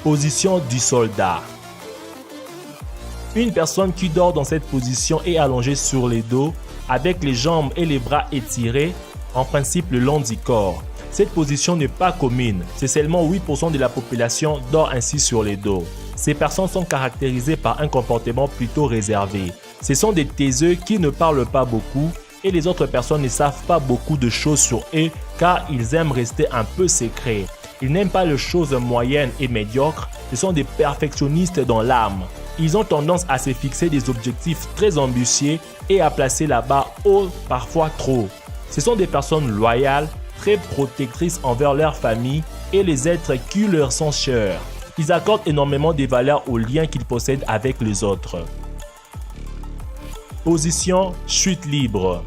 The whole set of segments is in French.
Position du soldat. Une personne qui dort dans cette position est allongée sur les dos, avec les jambes et les bras étirés, en principe le long du corps. Cette position n'est pas commune, c'est seulement 8% de la population dort ainsi sur les dos. Ces personnes sont caractérisées par un comportement plutôt réservé. Ce sont des taiseux qui ne parlent pas beaucoup et les autres personnes ne savent pas beaucoup de choses sur eux car ils aiment rester un peu secrets. Ils n'aiment pas les choses moyennes et médiocres, ce sont des perfectionnistes dans l'âme. Ils ont tendance à se fixer des objectifs très ambitieux et à placer la barre haut, parfois trop. Ce sont des personnes loyales, très protectrices envers leur famille et les êtres qui leur sont chers. Ils accordent énormément de valeur aux liens qu'ils possèdent avec les autres. Position chute libre.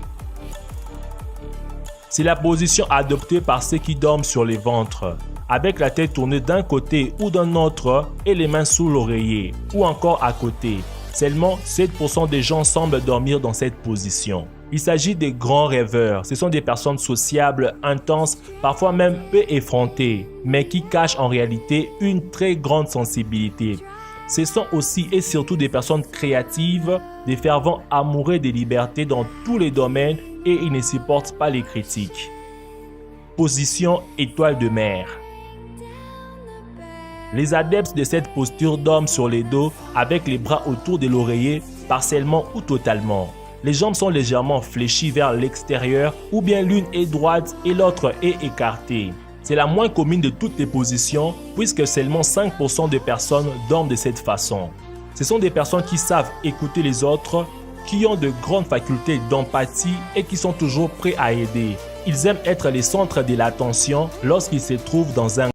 C'est la position adoptée par ceux qui dorment sur les ventres, avec la tête tournée d'un côté ou d'un autre et les mains sous l'oreiller, ou encore à côté. Seulement 7% des gens semblent dormir dans cette position. Il s'agit des grands rêveurs. Ce sont des personnes sociables, intenses, parfois même peu effrontées, mais qui cachent en réalité une très grande sensibilité. Ce sont aussi et surtout des personnes créatives, des fervents amoureux des libertés dans tous les domaines et ils ne supportent pas les critiques. Position étoile de mer. Les adeptes de cette posture dorment sur les dos avec les bras autour de l'oreiller, partiellement ou totalement. Les jambes sont légèrement fléchies vers l'extérieur ou bien l'une est droite et l'autre est écartée. C'est la moins commune de toutes les positions puisque seulement 5% de personnes dorment de cette façon. Ce sont des personnes qui savent écouter les autres, qui ont de grandes facultés d'empathie et qui sont toujours prêts à aider. Ils aiment être les centres de l'attention lorsqu'ils se trouvent dans un